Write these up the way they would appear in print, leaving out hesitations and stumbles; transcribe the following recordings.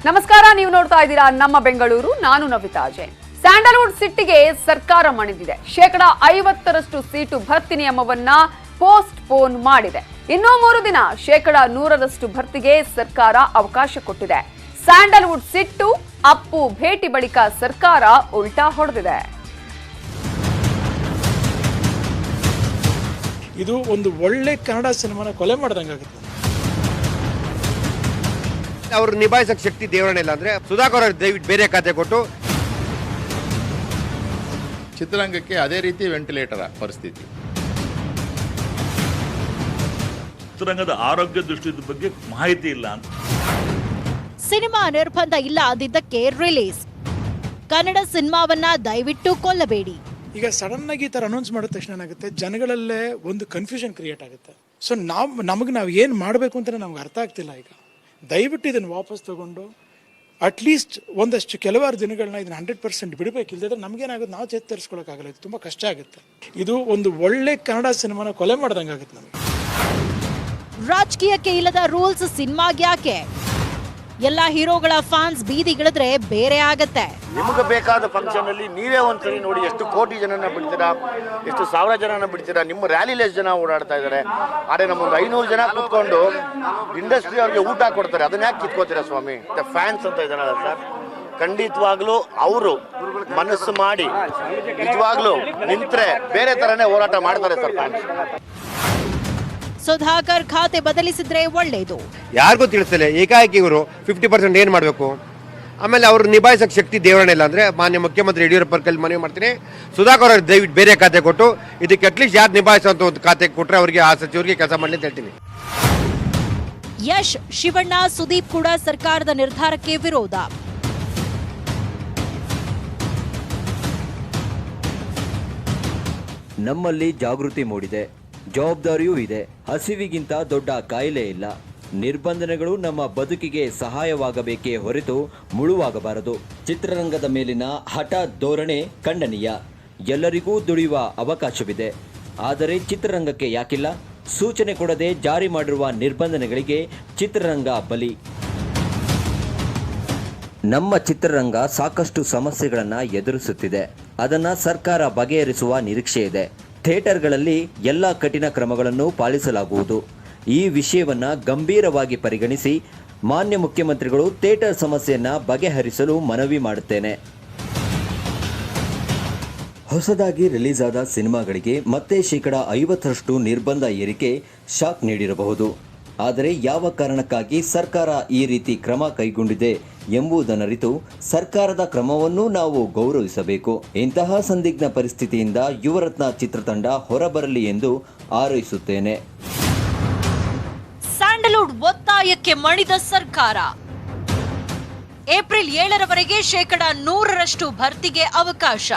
ನಮಸ್ಕಾರ, ನೀವು ನೋಡ್ತಾ ಇದ್ದೀರಾ ನಮ್ಮ ಬೆಂಗಳೂರು. ನಾನು ನವಿತಾ ಜೈನ್. ಸ್ಯಾಂಡಲ್ವುಡ್ ಸಿಟ್ಟಿಗೆ ಸರ್ಕಾರ ಮಣಿದಿದೆ. 50% ಸೀಟು ಭರ್ತಿ ನಿಯಮವನ್ನ ಪೋಸ್ಟ್ ಪೋನ್ ಮಾಡಿದೆ. ಇನ್ನೂ 3 ದಿನ 100% ಭರ್ತಿಗೆ ಸರ್ಕಾರ ಅವಕಾಶ ಕೊಟ್ಟಿದೆ. ಸ್ಯಾಂಡಲ್ವುಡ್ ಸಿಟ್ಟು, ಅಪ್ಪು ಭೇಟಿ ಬಳಿಕ ಸರ್ಕಾರ ಉಲ್ಟಾ ಹೊಡೆದಿದೆ. ಇದು ಒಂದು ಒಳ್ಳೆ ಕನ್ನಡ ಸಿನಿಮಾನ ಕೊಲೆ ಮಾಡ್ದಂಗಾಗುತ್ತೆ. ಅವರು ನಿಭಾಯಿಸಕ್ಕೆ ಶಕ್ತಿ ದೇವರೇ ಇಲ್ಲ ಅಂದ್ರೆ ಸುಧಾಕರ್ ಅವರು ದಯವಿಟ್ಟು ಬೇರೆ ಖಾತೆ ಕೊಟ್ಟು. ಚಿತ್ರರಂಗಕ್ಕೆ ಅದೇ ರೀತಿ ವೆಂಟಿಲೇಟರ್ ಪರಿಸ್ಥಿತಿ. ಚಿತ್ರರಂಗದ ಆರೋಗ್ಯ ದೃಷ್ಟಿಯ ಬಗ್ಗೆ ಮಾಹಿತಿ ಇಲ್ಲ ಅಂತ. ಸಿನಿಮಾ ನಿರ್ಬಂಧ ಇಲ್ಲ ಅಂದಿದ್ದಕ್ಕೆ ರಿಲೀಸ್. ಕನ್ನಡ ಸಿನಿಮಾವನ್ನ ದಯವಿಟ್ಟು ಕೊಲ್ಲಬೇಡಿ. ಈಗ ಸಡನ್ ಆಗಿ ಈ ತರ ಅನೌನ್ಸ್ ಮಾಡಿದ ತಕ್ಷಣ ಏನಾಗುತ್ತೆ, ಜನಗಳಲ್ಲೇ ಒಂದು ಕನ್ಫ್ಯೂಷನ್ ಕ್ರಿಯೇಟ್ ಆಗುತ್ತೆ. ಸೊ ನಾವು ಏನು ಮಾಡಬೇಕು ಅಂತ ನಮ್ಗೆ ಅರ್ಥ ಆಗ್ತಿಲ್ಲ. ಈಗ ದಯವಿಟ್ಟು ಇದನ್ನು ವಾಪಸ್ ತಗೊಂಡು ಅಟ್ಲೀಸ್ಟ್ ಒಂದಷ್ಟು ಕೆಲವಾರು ದಿನಗಳನ್ನ ಇದನ್ನ 100% ಬಿಡಬೇಕು. ಇಲ್ಲದ್ರೆ ನಮಗೇನಾಗುತ್ತೆ, ನಾವು ಚೇತರಿಸ್ಕೊಳ್ಳೋಕ್ಕಾಗಲ್ಲ. ಇದು ತುಂಬ ಕಷ್ಟ ಆಗುತ್ತೆ. ಇದು ಒಂದು ಒಳ್ಳೆ ಕನ್ನಡ ಸಿನಿಮಾನ ಕೊಲೆ ಮಾಡ್ದಂಗಾಗುತ್ತೆ ನಮಗೆ. ರಾಜಕೀಯಕ್ಕೆ ಇಲ್ಲದ ರೂಲ್ಸ್ ಸಿನಿಮಾಗೆ ಯಾಕೆ? ಎಲ್ಲ ಹೀರೋಗಳ ಫ್ಯಾನ್ಸ್ ಬೀದಿಗಿಳಿದ್ರೆ ಬೇರೆ ಆಗತ್ತೆ. ನಿಮಗೆ ಬೇಕಾದ ಫಂಕ್ಷನ್ ಅಲ್ಲಿ ನೀವೇ ಒಂದ್ಸರಿ ನೋಡಿ, ಎಷ್ಟು ಕೋಟಿ ಜನನ ಬಿಡ್ತೀರಾ, ಎಷ್ಟು ಸಾವಿರ ಜನನ ಬಿಡ್ತೀರಾ. ನಿಮ್ಮ ರ್ಯಾಲಿಲಿ ಎಷ್ಟು ಜನ ಓಡಾಡ್ತಾ ಇದ್ದಾರೆ. ಆದರೆ ನಮ್ಮೊಂದು 500 ಜನ ಕೂತ್ಕೊಂಡು ಇಂಡಸ್ಟ್ರಿ ಅವ್ರಿಗೆ ಊಟ ಕೊಡ್ತಾರೆ. ಅದನ್ನ ಯಾಕೆ ಕಿತ್ಕೋತೀರಾ ಸ್ವಾಮಿ? ಫ್ಯಾನ್ಸ್ ಅಂತ ಇದ್ದಾರಲ್ಲ ಸರ್, ಖಂಡಿತವಾಗ್ಲೂ ಅವರು ಮನಸ್ಸು ಮಾಡಿ ನಿಜವಾಗ್ಲೂ ನಿಂತ್ರೆ ಬೇರೆ ತರನೇ ಹೋರಾಟ ಮಾಡ್ತಾರೆ ಸರ್ ಫ್ಯಾನ್ಸ್. ಸುಧಾಕರ್ ಖಾತೆ ಬದಲಿಸಿದ್ರೆ ಒಳ್ಳೇದು. ಯಾರಿಗೂ ತಿಳಿಸಲ್ಲ, ಏಕಾಏಕಿ ಇವರು 50% ಏನು ಮಾಡಬೇಕು. ಆಮೇಲೆ ಅವರು ನಿಭಾಯಿಸಕ್ಕೆ ಶಕ್ತಿ ದೇವರೇ ಇಲ್ಲ ಅಂದ್ರೆ ಮಾನ್ಯ ಮುಖ್ಯಮಂತ್ರಿ ಯಡಿಯೂರಪ್ಪ ಕೈಲಿ ಮನವಿ ಮಾಡ್ತೀನಿ, ಸುಧಾಕರ್ ಅವರು ದಯವಿಟ್ಟು ಬೇರೆ ಖಾತೆ ಕೊಟ್ಟು ಇದಕ್ಕೆ ಅಟ್ಲೀಸ್ಟ್ ಯಾರು ನಿಭಾಯಿಸುವಂತ ಒಂದು ಖಾತೆ ಕೊಟ್ಟರೆ ಅವರಿಗೆ, ಆ ಸಚಿವರಿಗೆ ಕೆಲಸ ಮಾಡಲಿ ಅಂತ ಹೇಳ್ತೀನಿ. ಯಶ್, ಶಿವಣ್ಣ, ಸುದೀಪ್ ಕೂಡ ಸರ್ಕಾರದ ನಿರ್ಧಾರಕ್ಕೆ ವಿರೋಧ. ನಮ್ಮಲ್ಲಿ ಜಾಗೃತಿ ಮೂಡಿದೆ, ಜವಾಬ್ದಾರಿಯೂ ಇದೆ. ಹಸಿವಿಗಿಂತ ದೊಡ್ಡ ಕಾಯಿಲೆ ಇಲ್ಲ. ನಿರ್ಬಂಧನೆಗಳು ನಮ್ಮ ಬದುಕಿಗೆ ಸಹಾಯವಾಗಬೇಕೇ ಹೊರತು ಮುಳುವಾಗಬಾರದು. ಚಿತ್ರರಂಗದ ಮೇಲಿನ ಹಠ ಧೋರಣೆ ಖಂಡನೀಯ. ಎಲ್ಲರಿಗೂ ದುಡಿಯುವ ಅವಕಾಶವಿದೆ. ಆದರೆ ಚಿತ್ರರಂಗಕ್ಕೆ ಯಾಕಿಲ್ಲ? ಸೂಚನೆ ಕೊಡದೆ ಜಾರಿ ಮಾಡಿರುವ ನಿರ್ಬಂಧನೆಗಳಿಗೆ ಚಿತ್ರರಂಗ ಬಲಿ. ನಮ್ಮ ಚಿತ್ರರಂಗ ಸಾಕಷ್ಟು ಸಮಸ್ಯೆಗಳನ್ನು ಎದುರಿಸುತ್ತಿದೆ. ಅದನ್ನು ಸರ್ಕಾರ ಬಗೆಹರಿಸುವ ನಿರೀಕ್ಷೆ ಇದೆ. ಥಿಯೇಟರ್ಗಳಲ್ಲಿ ಎಲ್ಲ ಕಠಿಣ ಕ್ರಮಗಳನ್ನು ಪಾಲಿಸಲಾಗುವುದು. ಈ ವಿಷಯವನ್ನು ಗಂಭೀರವಾಗಿ ಪರಿಗಣಿಸಿ ಮಾನ್ಯ ಮುಖ್ಯಮಂತ್ರಿಗಳು ಥಿಯೇಟರ್ ಸಮಸ್ಯೆಯನ್ನು ಬಗೆಹರಿಸಲು ಮನವಿ ಮಾಡುತ್ತೇನೆ. ಹೊಸದಾಗಿ ರಿಲೀಸ್ ಆದ ಸಿನಿಮಾಗಳಿಗೆ ಮತ್ತೆ 50% ನಿರ್ಬಂಧ ಏರಿಕೆ ಶಾಕ್ ನೀಡಿರಬಹುದು. ಆದರೆ ಯಾವ ಕಾರಣಕ್ಕಾಗಿ ಸರ್ಕಾರ ಈ ರೀತಿ ಕ್ರಮ ಕೈಗೊಂಡಿದೆ ಎಂಬುದನ್ನರಿತು ಸರ್ಕಾರದ ಕ್ರಮವನ್ನು ನಾವು ಗೌರವಿಸಬೇಕು. ಇಂತಹ ಸಂದಿಗ್ಧ ಪರಿಸ್ಥಿತಿಯಿಂದ ಯುವರತ್ನ ಚಿತ್ರತಂಡ ಹೊರಬರಲಿ ಎಂದು ಹಾರೈಸುತ್ತೇನೆ. ಸ್ಯಾಂಡಲ್ವುಡ್ ಒತ್ತಾಯಕ್ಕೆ ಮಣಿದ ಸರ್ಕಾರ. ಏಪ್ರಿಲ್ 7ರವರೆಗೆ 100% ಭರ್ತಿಗೆ ಅವಕಾಶ.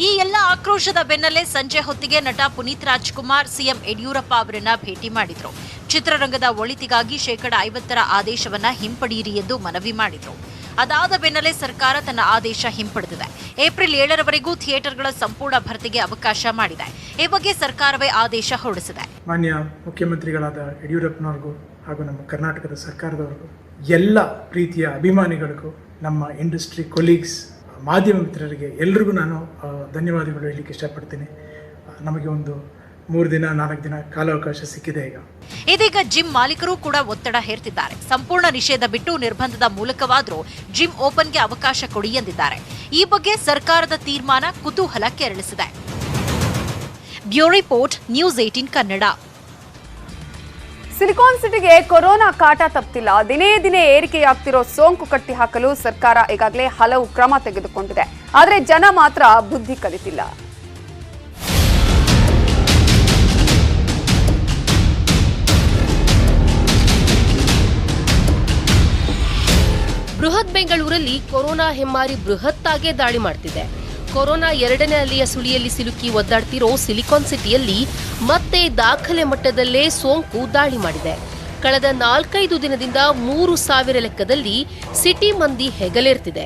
ಈ ಎಲ್ಲ ಆಕ್ರೋಶದ ಬೆನ್ನಲ್ಲೇ ಸಂಜೆ ಹೊತ್ತಿಗೆ ನಟ ಪುನೀತ್ ರಾಜ್ಕುಮಾರ್ ಸಿಎಂ ಯಡಿಯೂರಪ್ಪ ಅವರನ್ನ ಭೇಟಿ ಮಾಡಿದ್ರು. ಚಿತ್ರರಂಗದ ಒಳಿತಿಗಾಗಿ 50% ಆದೇಶವನ್ನ ಹಿಂಪಡೆಯಿರಿ ಎಂದು ಮನವಿ ಮಾಡಿದ್ರು. ಅದಾದ ಬೆನ್ನಲ್ಲೇ ಸರ್ಕಾರ ತನ್ನ ಆದೇಶ ಹಿಂಪಡೆದಿದೆ. ಏಪ್ರಿಲ್ 7ರವರೆಗೂ ಥಿಯೇಟರ್ಗಳ ಸಂಪೂರ್ಣ ಭರ್ತಿಗೆ ಅವಕಾಶ ಮಾಡಿದೆ. ಈ ಬಗ್ಗೆ ಸರ್ಕಾರವೇ ಆದೇಶ ಹೊರಡಿಸಿದೆ. ಮಾನ್ಯ ಮುಖ್ಯಮಂತ್ರಿಗಳಾದ ಯಡಿಯೂರಪ್ಪನವ್ರಿಗೂ ಹಾಗೂ ನಮ್ಮ ಕರ್ನಾಟಕದ ಸರ್ಕಾರದವರಿಗೂ, ಎಲ್ಲ ಪ್ರೀತಿಯ ಅಭಿಮಾನಿಗಳಿಗೂ, ನಮ್ಮ ಇಂಡಸ್ಟ್ರಿ ಕೊಲೀಗ್ಸ್, ಮಾಧ್ಯಮ ಮಿತ್ರರಿಗೆ ಎಲ್ರಿಗೂ ನಾನು ಧನ್ಯವಾದಗಳು ಹೇಳಲಿಕ್ಕೆ ಇಷ್ಟಪಡ್ತೀನಿ. ನಮಗೆ ಒಂದು 3 ದಿನ 4 ದಿನ ಕಾಲಾವಕಾಶ ಸಿಕ್ಕಿದೆ. ಇದೀಗ ಜಿಮ್ ಮಾಲೀಕರು ಕೂಡ ಒತ್ತಡ ಹೇರ್ತಿದ್ದಾರೆ. ಸಂಪೂರ್ಣ ನಿಷೇಧ ಬಿಟ್ಟು ನಿರ್ಬಂಧದ ಮೂಲಕವಾದರೂ ಜಿಮ್ ಓಪನ್ಗೆ ಅವಕಾಶ ಕೊಡಿ ಎಂದಿದ್ದಾರೆ. ಈ ಬಗ್ಗೆ ಸರ್ಕಾರದ ತೀರ್ಮಾನ ಕುತೂಹಲ ಕೆರಳಿಸಿದೆ. Bureau report, news 18 Kannada. Silicon ಸಿಟಿಗೆ ಕೊರೋನಾ ಕಾಟ ತಪ್ಪಿಲ್ಲ. ದಿನೇ ದಿನೇ ಏರಿಕೆಯಾಗ್ತಿರೋ ಸೋಂಕು ಕಟ್ಟಿ ಹಾಕಲು ಸರ್ಕಾರ ಈಗಾಗಲೇ ಹಲವು ಕ್ರಮ ತೆಗೆದುಕೊಂಡಿದೆ. ಆದರೆ ಜನ ಮಾತ್ರ ಬುದ್ಧಿ ಕಲಿತಿಲ್ಲ. ಬೃಹತ್ ಬೆಂಗಳೂರಲ್ಲಿ ಕೊರೋನಾ ಹೆಮ್ಮಾರಿ ಬೃಹತ್ತಾಗೆ ದಾಳಿ ಮಾಡ್ತಿದೆ. ಕೊರೋನಾ 2ನೇ ಅಲೆಯ ಸುಳಿಯಲ್ಲಿ ಸಿಲುಕಿ ಒದ್ದಾಡ್ತಿರೋ ಸಿಲಿಕಾನ್ ಸಿಟಿಯಲ್ಲಿ ಮತ್ತೆ ದಾಖಲೆ ಮಟ್ಟದಲ್ಲೇ ಸೋಂಕು ದಾಳಿ ಮಾಡಿದೆ. ಕಳೆದ 4-5 ದಿನದಿಂದ 3,000 ಲೆಕ್ಕದಲ್ಲಿ ಸಿಟಿ ಮಂದಿ ಹೆಗಲೇರ್ತಿದೆ.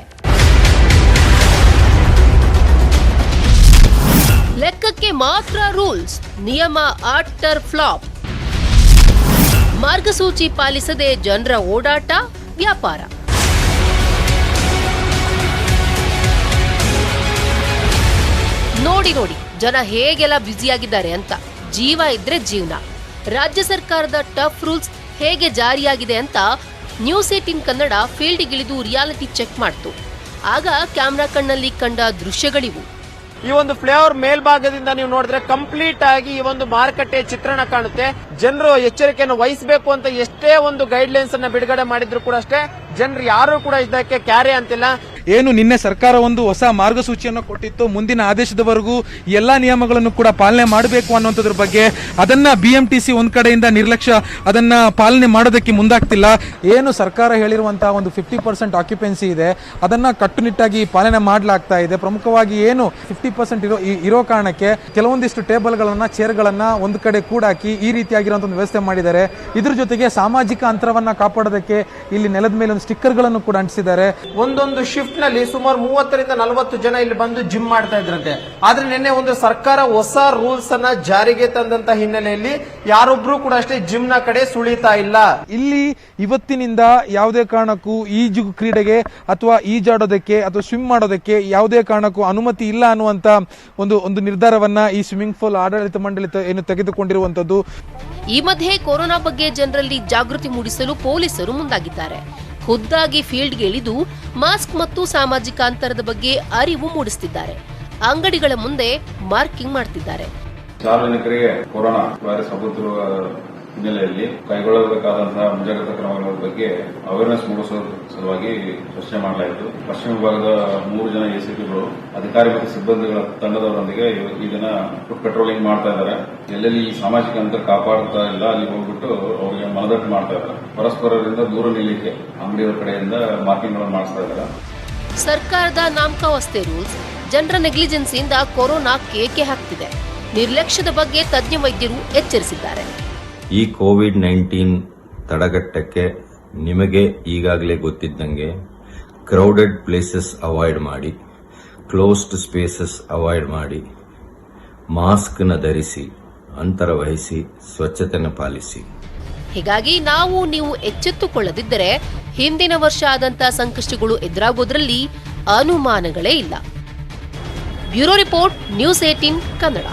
ಲೆಕ್ಕಕ್ಕೆ ಮಾತ್ರ ರೂಲ್ಸ್, ನಿಯಮ ಆಟರ್ ಫ್ಲಾಪ್. ಮಾರ್ಗಸೂಚಿ ಪಾಲಿಸದೆ ಜನರ ಓಡಾಟ ವ್ಯಾಪಾರ. ನೋಡಿ ಜನ ಹೇಗೆಲ್ಲ ಬ್ಯುಸಿಯಾಗಿದ್ದಾರೆ ಅಂತ. ಜೀವ ಇದ್ರೆ ಜೀವನ. ರಾಜ್ಯ ಸರ್ಕಾರದ ಟಫ್ ರೂಲ್ಸ್ ಹೇಗೆ ಜಾರಿಯಾಗಿದೆ ಅಂತ ನ್ಯೂಸ್ 18 ಕನ್ನಡ ಫೀಲ್ಡ್ಗಿಳಿದು ರಿಯಾಲಿಟಿ ಚೆಕ್ ಮಾಡ್ತು. ಆಗ ಕ್ಯಾಮ್ರಾ ಕಣ್ಣಲ್ಲಿ ಕಂಡ ದೃಶ್ಯಗಳಿವು. ಈ ಒಂದು ಫ್ಲೇವರ್ ಮೇಲ್ಭಾಗದಿಂದ ನೀವು ನೋಡಿದ್ರೆ ಕಂಪ್ಲೀಟ್ ಆಗಿ ಈ ಒಂದು ಮಾರುಕಟ್ಟೆ ಚಿತ್ರಣ ಕಾಣುತ್ತೆ. ಜನರು ಎಚ್ಚರಿಕೆಯನ್ನು ವಹಿಸಬೇಕು ಅಂತ ಎಷ್ಟೇ ಒಂದು ಗೈಡ್ ಲೈನ್ಸ್ ಅನ್ನ ಬಿಡುಗಡೆ ಮಾಡಿದ್ರು ಕೂಡ ಅಷ್ಟೇ ಜನರು ಯಾರು ಕೂಡ ಇದಕ್ಕೆ ಕ್ಯಾರೆ ಅಂತಿಲ್ಲ. ಏನು ನಿನ್ನೆ ಸರ್ಕಾರ ಒಂದು ಹೊಸ ಮಾರ್ಗಸೂಚಿಯನ್ನು ಕೊಟ್ಟಿತ್ತು, ಮುಂದಿನ ಆದೇಶದವರೆಗೂ ಎಲ್ಲಾ ನಿಯಮಗಳನ್ನು ಕೂಡ ಪಾಲನೆ ಮಾಡಬೇಕು ಅನ್ನುವಂಥದ್ರ ಬಗ್ಗೆ ಅದನ್ನ BMTC ಒಂದ್ ಕಡೆಯಿಂದ ನಿರ್ಲಕ್ಷ್ಯ ಅದನ್ನ ಪಾಲನೆ ಮಾಡೋದಕ್ಕೆ ಮುಂದಾಗ್ತಿಲ್ಲ. ಏನು ಸರ್ಕಾರ ಹೇಳಿರುವಂತಹ ಒಂದು 50% ಆಕ್ಯುಪೆನ್ಸಿ ಇದೆ ಅದನ್ನ ಕಟ್ಟುನಿಟ್ಟಾಗಿ ಪಾಲನೆ ಮಾಡಲಾಗ್ತಾ ಇದೆ. ಪ್ರಮುಖವಾಗಿ ಏನು 50% ಇರೋ ಕಾರಣಕ್ಕೆ ಕೆಲವೊಂದಿಷ್ಟು ಟೇಬಲ್ಗಳನ್ನ ಚೇರ್ಗಳನ್ನ ಒಂದು ಕಡೆ ಕೂಡಾಕಿ ಈ ರೀತಿಯಾಗಿರುವಂತಹ ಒಂದು ವ್ಯವಸ್ಥೆ ಮಾಡಿದ್ದಾರೆ. ಇದ್ರ ಜೊತೆಗೆ ಸಾಮಾಜಿಕ ಅಂತರವನ್ನ ಕಾಪಾಡೋದಕ್ಕೆ ಇಲ್ಲಿ ನೆಲದ ಮೇಲೆ ಒಂದು ಸ್ಟಿಕ್ಕರ್ಗಳನ್ನು ಕೂಡ ಅಂಟಿಸಿದ್ದಾರೆ. ಒಂದೊಂದು ಶಿಫ್ಟ್ ನಲ್ಲಿ ಸುಮಾರು 30 ರಿಂದ 40 ಜನ ಇಲ್ಲಿ ಬಂದು ಜಿಮ್ ಮಾಡ್ತಾ ಇದ್ರಂತೆ. ಆದ್ರೆ ನಿನ್ನೆ ಒಂದು ಸರ್ಕಾರ ಹೊಸ ರೂಲ್ಸ್ ಅನ್ನ ಜಾರಿಗೆ ತಂದಂತ ಹಿನ್ನೆಲೆಯಲ್ಲಿ ಯಾರೊಬ್ರು ಕೂಡ ಅಷ್ಟೇ ಜಿಮ್ ನ ಕಡೆ ಸುಳಿತಾ ಇಲ್ಲ. ಇಲ್ಲಿ ಇವತ್ತಿನಿಂದ ಯಾವುದೇ ಕಾರಣಕ್ಕೂ ಈಜು ಕ್ರೀಡೆಗೆ ಅಥವಾ ಈಜಾಡೋದಕ್ಕೆ ಅಥವಾ ಸ್ವಿಮ್ ಮಾಡೋದಕ್ಕೆ ಯಾವುದೇ ಕಾರಣಕ್ಕೂ ಅನುಮತಿ ಇಲ್ಲ ಅನ್ನುವಂತ ಒಂದು ನಿರ್ಧಾರವನ್ನ ಈ ಸ್ವಿಮ್ಮಿಂಗ್ ಪೂಲ್ ಆಡಳಿತ ಮಂಡಳಿ ಏನು ತೆಗೆದುಕೊಂಡಿರುವಂತದ್ದು. ಈ ಮಧ್ಯೆ ಕೊರೋನಾ ಬಗ್ಗೆ ಜನರಲ್ಲಿ ಜಾಗೃತಿ ಮೂಡಿಸಲು ಪೊಲೀಸರು ಮುಂದಾಗಿದ್ದಾರೆ. ಖುದ್ದಾಗಿ ಫೀಲ್ಡ್ಗೆ ಇಳಿದು ಮಾಸ್ಕ್ ಮತ್ತು ಸಾಮಾಜಿಕ ಅಂತರದ ಬಗ್ಗೆ ಅರಿವು ಮೂಡಿಸುತ್ತಿದ್ದಾರೆ. ಅಂಗಡಿಗಳ ಮುಂದೆ ಮಾರ್ಕಿಂಗ್ ಮಾಡ್ತಿದ್ದಾರೆ. ಸಾರ್ವಜನಿಕರಿಗೆ ಕೊರೋನಾ ವೈರಸ್ ಹಬ್ಬುತ್ತಿರುವ ಹಿನ್ನೆಲೆಯಲ್ಲಿ ಕೈಗೊಳ್ಳಬೇಕಾದಂತಹ ಮುಂಜಾಗ್ರತಾ ಕ್ರಮಗಳ ಬಗ್ಗೆ ಅವೇರ್ನೆಸ್ ಮೂಡಿಸುವ ಸಲುವಾಗಿ ಚರ್ಚೆ ಮಾಡಲಾಯಿತು. ಪಶ್ಚಿಮ ವಿಭಾಗದ 3 ಜನ ACPಗಳು ಅಧಿಕಾರಿ ಮತ್ತು ಸಿಬ್ಬಂದಿಗಳ ತಂಡದವರೊಂದಿಗೆ ಈ ದಿನ ಫುಡ್ ಪೆಟ್ರೋಲಿಂಗ್ ಮಾಡ್ತಾ ಇದ್ದಾರೆ. ಎಲ್ಲೆಲ್ಲಿ ಈ ಸಾಮಾಜಿಕ ಅಂತರ ಕಾಪಾಡ್ತಾ ಇಲ್ಲ ಅಲ್ಲಿ ಹೋಗ್ಬಿಟ್ಟು ಅವರಿಗೆ ಮನದಟ್ಟು ಮಾಡ್ತಾ ಇದ್ದಾರೆ. ಪರಸ್ಪರರಿಂದ ದೂರ ನಿಲ್ಲಕ್ಕೆ ಅಂಗಡಿಯವರ ಕಡೆಯಿಂದ ಮಾರ್ಕಿಂಗ್ ಗಳನ್ನು ಮಾಡಿಸ್ತಾ ಇದ್ದಾರೆ. ಸರ್ಕಾರದ ನಾಮಕಾವಸ್ಥೆ ರೂಲ್ಸ್ ಜನರ ನೆಗ್ಲಿಜೆನ್ಸಿಯಿಂದ ಕೊರೋನಾ ಕೇಕೆ ಹಾಕ್ತಿದೆ. ನಿರ್ಲಕ್ಷ್ಯದ ಬಗ್ಗೆ ತಜ್ಞ ವೈದ್ಯರು ಎಚ್ಚರಿಸಿದ್ದಾರೆ. ಈ ಕೋವಿಡ್-19 ತಡೆಗಟ್ಟಕ್ಕೆ ನಿಮಗೆ ಈಗಾಗಲೇ ಗೊತ್ತಿದ್ದಂಗೆ ಕ್ರೌಡೆಡ್ ಪ್ಲೇಸಸ್ ಅವಾಯ್ಡ್ ಮಾಡಿ, ಕ್ಲೋಸ್ಡ್ ಸ್ಪೇಸಸ್ ಅವಾಯ್ಡ್ ಮಾಡಿ, ಮಾಸ್ಕ್ನ ಧರಿಸಿ, ಅಂತರ ವಹಿಸಿ, ಸ್ವಚ್ಛತೆಯನ್ನು ಪಾಲಿಸಿ. ಹೀಗಾಗಿ ನೀವು ಎಚ್ಚೆತ್ತುಕೊಳ್ಳದಿದ್ದರೆ ಹಿಂದಿನ ವರ್ಷ ಆದಂತಹ ಸಂಕಷ್ಟಗಳು ಎದುರಾಗೋದ್ರಲ್ಲಿ ಅನುಮಾನಗಳೇ ಇಲ್ಲ. Bureau report, news 18 Kannada.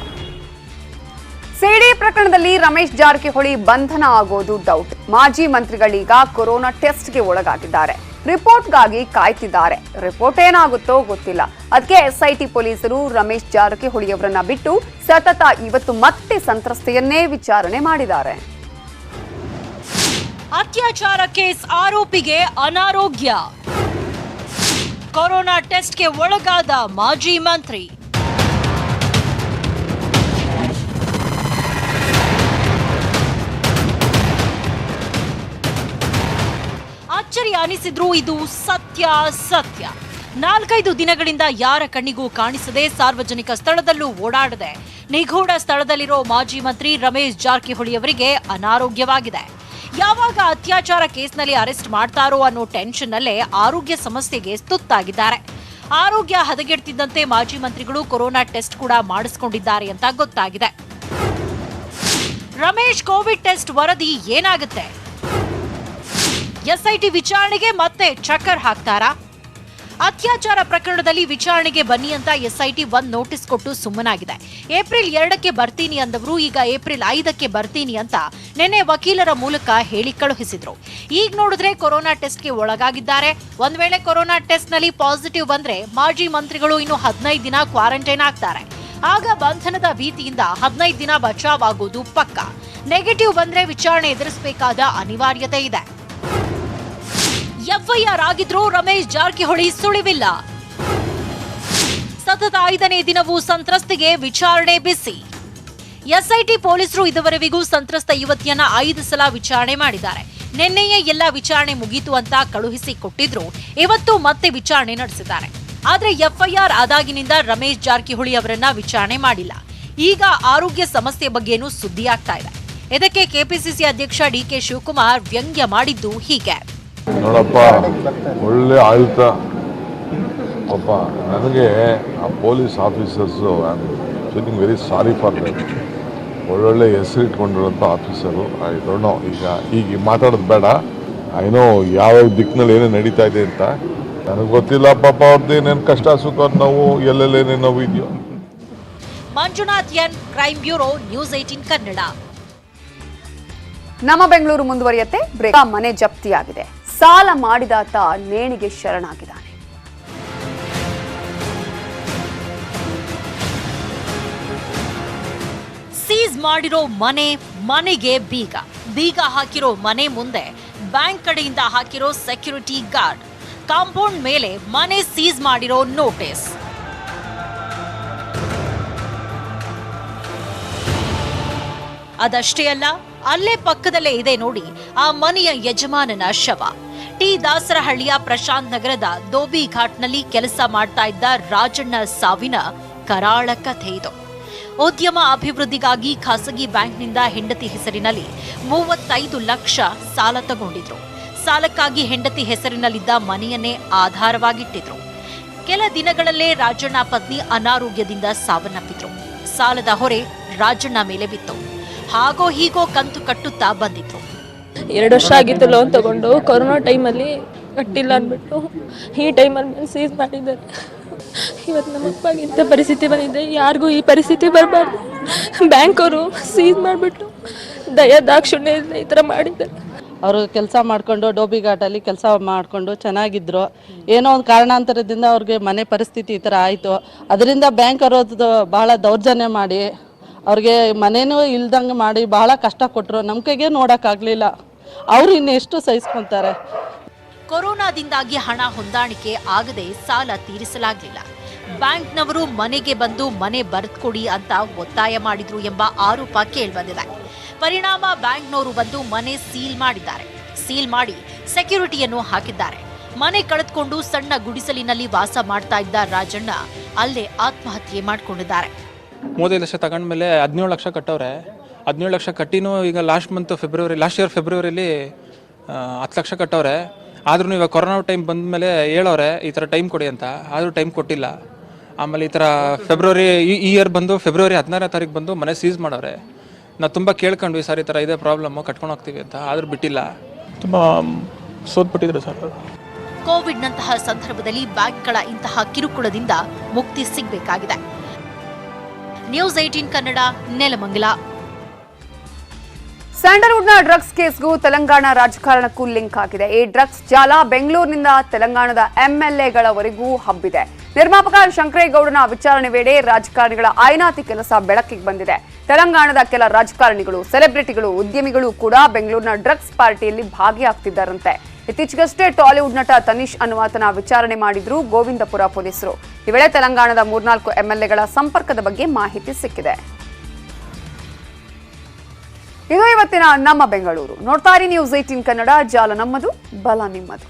CD ಪ್ರಕರಣದಲ್ಲಿ ರಮೇಶ್ ಜಾರಕಿಹೊಳಿ ಬಂಧನ ಆಗೋದು ಡೌಟ್. ಮಾಜಿ ಮಂತ್ರಿಗಳೀಗ ಕೊರೋನಾ ಟೆಸ್ಟ್ಗೆ ಒಳಗಾಗಿದ್ದಾರೆ. ರಿಪೋರ್ಟ್ಗಾಗಿ ಕಾಯ್ತಿದ್ದಾರೆ. ರಿಪೋರ್ಟ್ ಏನಾಗುತ್ತೋ ಗೊತ್ತಿಲ್ಲ. ಅದಕ್ಕೆ SIT ಪೊಲೀಸರು ರಮೇಶ್ ಜಾರಕಿಹೊಳಿ ಅವರನ್ನ ಬಿಟ್ಟು ಸತತ ಇವತ್ತು ಮತ್ತೆ ಸಂತ್ರಸ್ತೆಯನ್ನೇ ವಿಚಾರಣೆ ಮಾಡಿದ್ದಾರೆ. ಅತ್ಯಾಚಾರ ಕೇಸ್ ಆರೋಪಿಗೆ ಅನಾರೋಗ್ಯ. ಕೊರೋನಾ ಟೆಸ್ಟ್ಗೆ ಒಳಗಾದ ಮಾಜಿ ಮಂತ್ರಿ. ಅಚ್ಚರಿ ಅನಿಸಿದ್ರು ಇದು ಸತ್ಯ. 4-5 ದಿನಗಳಿಂದ ಯಾರ ಕಣ್ಣಿಗೂ ಕಾಣಿಸದೆ ಸಾರ್ವಜನಿಕ ಸ್ಥಳದಲ್ಲೂ ಓಡಾಡದೆ ನಿಗೂಢ ಸ್ಥಳದಲ್ಲಿರೋ ಮಾಜಿ ಮಂತ್ರಿ ರಮೇಶ್ ಜಾರಕಿಹೊಳಿ ಅವರಿಗೆ ಅನಾರೋಗ್ಯವಾಗಿದೆ. ಯಾವಾಗ ಅತ್ಯಾಚಾರ ಕೇಸ್ನಲ್ಲಿ ಅರೆಸ್ಟ್ ಮಾಡ್ತಾರೋ ಅನ್ನೋ ಟೆನ್ಷನ್ನಲ್ಲೇ ಆರೋಗ್ಯ ಸಮಸ್ಯೆಗೆ ತುತ್ತಾಗಿದ್ದಾರೆ. ಆರೋಗ್ಯ ಹದಗೆಡ್ತಿದ್ದಂತೆ ಮಾಜಿ ಮಂತ್ರಿಗಳು ಕೊರೋನಾ ಟೆಸ್ಟ್ ಕೂಡ ಮಾಡಿಸಿಕೊಂಡಿದ್ದಾರೆ ಅಂತ ಗೊತ್ತಾಗಿದೆ. ರಮೇಶ್ ಕೋವಿಡ್ ಟೆಸ್ಟ್ ವರದಿ ಏನಾಗುತ್ತೆ? SIT ವಿಚಾರಣೆಗೆ ಮತ್ತೆ ಚಕ್ಕರ್ ಹಾಕ್ತಾರಾ? ಅತ್ಯಾಚಾರ ಪ್ರಕರಣದಲ್ಲಿ ವಿಚಾರಣೆಗೆ ಬನ್ನಿ ಅಂತ SIT ಒಂದು ನೋಟಿಸ್ ಕೊಟ್ಟು ಸುಮ್ಮನಾಗಿದೆ. ಏಪ್ರಿಲ್ 2ಕ್ಕೆ ಬರ್ತೀನಿ ಅಂದವರು ಈಗ ಏಪ್ರಿಲ್ 5ಕ್ಕೆ ಬರ್ತೀನಿ ಅಂತ ನಿನ್ನೆ ವಕೀಲರ ಮೂಲಕ ಹೇಳಿ ಕಳುಹಿಸಿದ್ರು. ಈಗ ನೋಡಿದ್ರೆ ಕೊರೋನಾ ಟೆಸ್ಟ್ಗೆ ಒಳಗಾಗಿದ್ದಾರೆ. ಒಂದ್ ವೇಳೆ ಕೊರೋನಾ ಟೆಸ್ಟ್ ನಲ್ಲಿ ಪಾಸಿಟಿವ್ ಬಂದ್ರೆ ಮಾಜಿ ಮಂತ್ರಿಗಳು ಇನ್ನು 15 ದಿನ ಕ್ವಾರಂಟೈನ್ ಆಗ್ತಾರೆ. ಆಗ ಬಂಧನದ ಭೀತಿಯಿಂದ 15 ದಿನ ಬಚಾವ್ ಆಗೋದು ಪಕ್ಕ. ನೆಗೆಟಿವ್ ಬಂದ್ರೆ ವಿಚಾರಣೆ ಎದುರಿಸಬೇಕಾದ ಅನಿವಾರ್ಯತೆ ಇದೆ. FIR ಆಗಿದ್ರೂ ರಮೇಶ್ ಜಾರಕಿಹೊಳಿ ಸುಳಿವಿಲ್ಲ. ಸತತ 5ನೇ ದಿನವೂ ಸಂತ್ರಸ್ತೆಗೆ ವಿಚಾರಣೆ ಬಿಸಿ. SIT ಪೊಲೀಸರು ಇದುವರೆವಿಗೂ ಸಂತ್ರಸ್ತ ಯುವತಿಯನ್ನ 5 ಸಲ ವಿಚಾರಣೆ ಮಾಡಿದ್ದಾರೆ. ನಿನ್ನೆಯೇ ಎಲ್ಲ ವಿಚಾರಣೆ ಮುಗೀತು ಅಂತ ಕಳುಹಿಸಿ ಕೊಟ್ಟಿದ್ರು. ಇವತ್ತು ಮತ್ತೆ ವಿಚಾರಣೆ ನಡೆಸಿದ್ದಾರೆ. ಆದ್ರೆ FIR ಆದಾಗಿನಿಂದ ರಮೇಶ್ ಜಾರಕಿಹೊಳಿ ಅವರನ್ನ ವಿಚಾರಣೆ ಮಾಡಿಲ್ಲ. ಈಗ ಆರೋಗ್ಯ ಸಮಸ್ಯೆ ಬಗ್ಗೆನೂ ಸುದ್ದಿ ಆಗ್ತಾ ಇದೆ. ಇದಕ್ಕೆ KPCC ಅಧ್ಯಕ್ಷ DK ಶಿವಕುಮಾರ್ ವ್ಯಂಗ್ಯ ಮಾಡಿದ್ದು ಹೀಗೆ. ನೋಡಪ್ಪ, ಒಳ್ಳೆ ಆಯುಧ ಪಾಪ. ನನಗೆ ಆ police officers I am feeling very sorry for them. ಒಳ್ಳೊಳ್ಳೆ ಹೆಸರು ಇಟ್ಕೊಂಡಿರೋಂಥ ಆಫೀಸರು. ಐ ಡೋಂಟ್ ನೋ, ಈಗ ಮಾತಾಡೋದು ಬೇಡ. ಏನೋ ಯಾವ ದಿಕ್ಕಿನಲ್ಲಿ ಏನೇನು ನಡೀತಾ ಇದೆ ಅಂತ ನನಗೆ ಗೊತ್ತಿಲ್ಲ. ಪಾಪ ಅವ್ರದ್ದು ಏನೇನು ಕಷ್ಟ ಸುಖ ನೋವು ಎಲ್ಲೆಲ್ಲೇನೇನು ನೋವು ಇದೆಯೋ. Manjunath N, crime bureau, news 18 Kannada. ನಮ್ಮ ಬೆಂಗಳೂರು ಮುಂದುವರಿಯುತ್ತೆ. ಬ್ರೇಕ್. ಮನೆ ಜಪ್ತಿಯಾಗಿದೆ. ಸಾಲ ಮಾಡಿದಾತ ನೇಣಿಗೆ ಶರಣಾಗಿದ್ದಾನೆ. ಸೀಸ್ ಮಾಡಿರೋ ಮನೆಗೆ ಬೀಗ ಹಾಕಿರೋ ಮನೆ ಮುಂದೆ ಬ್ಯಾಂಕ್ ಕಡೆಯಿಂದ ಹಾಕಿರೋ ಸೆಕ್ಯೂರಿಟಿ ಗಾರ್ಡ್, ಕಾಂಪೌಂಡ್ ಮೇಲೆ ಮನೆ ಸೀಸ್ ಮಾಡಿರೋ ನೋಟಿಸ್. ಅದಷ್ಟೇ ಅಲ್ಲ, ಅಲ್ಲೇ ಪಕ್ಕದಲ್ಲೇ ಇದೆ ನೋಡಿ ಆ ಮನೆಯ ಯಜಮಾನನ ಶವ. ಟಿ ದಾಸರಹಳ್ಳಿಯ ಪ್ರಶಾಂತ್ ನಗರದ ದೋಬಿ ಘಾಟ್ನಲ್ಲಿ ಕೆಲಸ ಮಾಡ್ತಾ ಇದ್ದ ರಾಜಣ್ಣ ಸಾವಿನ ಕರಾಳ ಕಥೆ ಇದು. ಉದ್ಯಮ ಅಭಿವೃದ್ಧಿಗಾಗಿ ಖಾಸಗಿ ಬ್ಯಾಂಕ್ನಿಂದ ಹೆಂಡತಿ ಹೆಸರಿನಲ್ಲಿ 35 ಲಕ್ಷ ಸಾಲ ತಗೊಂಡಿದ್ರು. ಸಾಲಕ್ಕಾಗಿ ಹೆಂಡತಿ ಹೆಸರಿನಲ್ಲಿದ್ದ ಮನೆಯನ್ನೇ ಆಧಾರವಾಗಿಟ್ಟಿದ್ರು. ಕೆಲ ದಿನಗಳಲ್ಲೇ ರಾಜಣ್ಣ ಪತ್ನಿ ಅನಾರೋಗ್ಯದಿಂದ ಸಾವನ್ನಪ್ಪಿದ್ರು. ಸಾಲದ ಹೊರೆ ರಾಜಣ್ಣ ಮೇಲೆ ಬಿತ್ತು. ಹಾಗೋ ಹೀಗೋ ಕಂತು ಕಟ್ಟುತ್ತಾ ಬಂದಿದ್ರು. 2 ವರ್ಷ ಆಗಿತ್ತು ಲೋನ್ ತಗೊಂಡು. ಕೊರೋನಾ ಟೈಮಲ್ಲಿ ಕಟ್ಟಿಲ್ಲ ಅಂದ್ಬಿಟ್ಟು ಈ ಟೈಮಲ್ಲಿ ಸೀಸ್ ಮಾಡಿದ್ದಾರೆ. ಇವತ್ತು ನಮ್ಮ ಅಪ್ಪಗೆ ಇಂಥ ಪರಿಸ್ಥಿತಿ ಬಂದಿದೆ, ಯಾರಿಗೂ ಈ ಪರಿಸ್ಥಿತಿ ಬರಬಾರ್ದು. ಬ್ಯಾಂಕ್ ಅವರು ಸೀಸ್ ಮಾಡಿಬಿಟ್ಟು ದಯಾದಾಕ್ಷಿಣ್ಯದಿಂದ ಈ ಥರ ಮಾಡಿದ್ದಾರೆ. ಅವರು ಕೆಲಸ ಮಾಡಿಕೊಂಡು ಡೋಬಿ ಘಾಟಲ್ಲಿ ಕೆಲಸ ಮಾಡಿಕೊಂಡು ಚೆನ್ನಾಗಿದ್ರು. ಏನೋ ಒಂದು ಕಾರಣಾಂತರದಿಂದ ಅವ್ರಿಗೆ ಮನೆ ಪರಿಸ್ಥಿತಿ ಈ ಥರ ಆಯಿತು. ಅದರಿಂದ ಬ್ಯಾಂಕ್ ಅವರು ಬಹಳ ದೌರ್ಜನ್ಯ ಮಾಡಿ ಅವ್ರಿಗೆ ಮನೇನೂ ಇಲ್ದಂಗೆ ಮಾಡಿ ಬಹಳ ಕಷ್ಟ ಕೊಟ್ಟರು. ನಮ್ಮ ಕೈಗೆ ನೋಡೋಕ್ಕಾಗಲಿಲ್ಲ. ಅವರು ಇನ್ನೆಷ್ಟು ಸಹಿಸ್ಕೊತಾರೆ. ಕೊರೋನಾದಿಂದಾಗಿ ಹಣ ಹೊಂದಾಣಿಕೆ ಆಗದೆ ಸಾಲ ತೀರಿಸಲಾಗಲಿಲ್ಲ. ಬ್ಯಾಂಕ್ನವರು ಮನೆಗೆ ಬಂದು ಮನೆ ಬರೆದುಕೊಡಿ ಅಂತ ಒತ್ತಾಯ ಮಾಡಿದ್ರು ಎಂಬ ಆರೋಪ ಕೇಳಿಬಂದಿದೆ. ಪರಿಣಾಮ ಬ್ಯಾಂಕ್ನವರು ಬಂದು ಮನೆ ಸೀಲ್ ಮಾಡಿದ್ದಾರೆ. ಸೀಲ್ ಮಾಡಿ ಸೆಕ್ಯೂರಿಟಿಯನ್ನು ಹಾಕಿದ್ದಾರೆ. ಮನೆ ಕಳೆದುಕೊಂಡು ಸಣ್ಣ ಗುಡಿಸಲಿನಲ್ಲಿ ವಾಸ ಮಾಡ್ತಾ ಇದ್ದ ರಾಜಣ್ಣ ಅಲ್ಲೇ ಆತ್ಮಹತ್ಯೆ ಮಾಡಿಕೊಂಡಿದ್ದಾರೆ. 35 ಲಕ್ಷ ತಗೊಂಡ್ಮೇಲೆ 17 ಲಕ್ಷ ಕಟ್ಟವ್ರೆ. 17 ಲಕ್ಷ ಕಟ್ಟಿನೂ ಈಗ ಲಾಸ್ಟ್ ಇಯರ್ ಫೆಬ್ರವರಿಲಿ 10 ಲಕ್ಷ ಕಟ್ಟವ್ರೆ. ಆದ್ರೂ ಇವಾಗ ಕೊರೋನಾ ಟೈಮ್ ಬಂದಮೇಲೆ ಹೇಳೋರೆ ಈ ಥರ ಟೈಮ್ ಕೊಡಿ ಅಂತ, ಆದರೂ ಟೈಮ್ ಕೊಟ್ಟಿಲ್ಲ. ಆಮೇಲೆ ಈ ಥರ ಈ ಇಯರ್ ಬಂದು ಫೆಬ್ರವರಿ 16ನೇ ತಾರೀಕು ಬಂದು ಮನೆ ಸೀಸ್ ಮಾಡವ್ರೆ. ನಾವು ತುಂಬ ಕೇಳ್ಕೊಂಡ್ವಿ, ಸರ್ ಈ ಥರ ಇದೇ ಪ್ರಾಬ್ಲಮ್ಮು, ಕಟ್ಕೊಂಡು ಹೋಗ್ತೀವಿ ಅಂತ, ಆದರೂ ಬಿಟ್ಟಿಲ್ಲ. ತುಂಬ ಸೋತ್ಬಿಟ್ಟಿದ್ರು ಸರ್. ಕೋವಿಡ್ನಂತಹ ಸಂದರ್ಭದಲ್ಲಿ ಬ್ಯಾಂಕ್ಗಳ ಇಂತಹ ಕಿರುಕುಳದಿಂದ ಮುಕ್ತಿ ಸಿಗಬೇಕಾಗಿದೆ. ನ್ಯೂಸ್ 18 ಕನ್ನಡ, ನೆಲಮಂಗಲ. ಸ್ಯಾಂಡಲ್ವುಡ್ನ ಡ್ರಗ್ಸ್ ಕೇಸ್ಗೂ ತೆಲಂಗಾಣ ರಾಜಕಾರಣಕ್ಕೂ ಲಿಂಕ್ ಆಗಿದೆ. ಈ ಡ್ರಗ್ಸ್ ಜಾಲ ಬೆಂಗಳೂರಿನಿಂದ ತೆಲಂಗಾಣದ ಎಂಎಲ್ಎಗಳವರೆಗೂ ಹಬ್ಬಿದೆ. ನಿರ್ಮಾಪಕ ಶಂಕರೇಗೌಡನ ವಿಚಾರಣೆ ವೇಳೆ ರಾಜಕಾರಣಿಗಳ ಆಯ್ನಾತಿ ಕೆಲಸ ಬೆಳಕಿಗೆ ಬಂದಿದೆ. ತೆಲಂಗಾಣದ ಕೆಲ ರಾಜಕಾರಣಿಗಳು, ಸೆಲೆಬ್ರಿಟಿಗಳು, ಉದ್ಯಮಿಗಳು ಕೂಡ ಬೆಂಗಳೂರಿನ ಡ್ರಗ್ಸ್ ಪಾರ್ಟಿಯಲ್ಲಿ ಭಾಗಿಯಾಗ್ತಿದ್ದಾರಂತೆ. ಇತ್ತೀಚೆಗಷ್ಟೇ ಟಾಲಿವುಡ್ ನಟ ತನಿಷ್ ಅನ್ನುವಾತನ ವಿಚಾರಣೆ ಮಾಡಿದ್ರು ಗೋವಿಂದಪುರ ಪೊಲೀಸರು. ಈ ವೇಳೆ ತೆಲಂಗಾಣದ 3-4 ಎಂಎಲ್ಎಗಳ ಸಂಪರ್ಕದ ಬಗ್ಗೆ ಮಾಹಿತಿ ಸಿಕ್ಕಿದೆ. ಇದು ಇವತ್ತಿನ ನಮ್ಮ ಬೆಂಗಳೂರು. ನೋಡ್ತಾ ಇರಿ ನ್ಯೂಸ್ 18 ಕನ್ನಡ. ಜಾಲ ನಮ್ಮದು, ಬಲ ನಿಮ್ಮದು.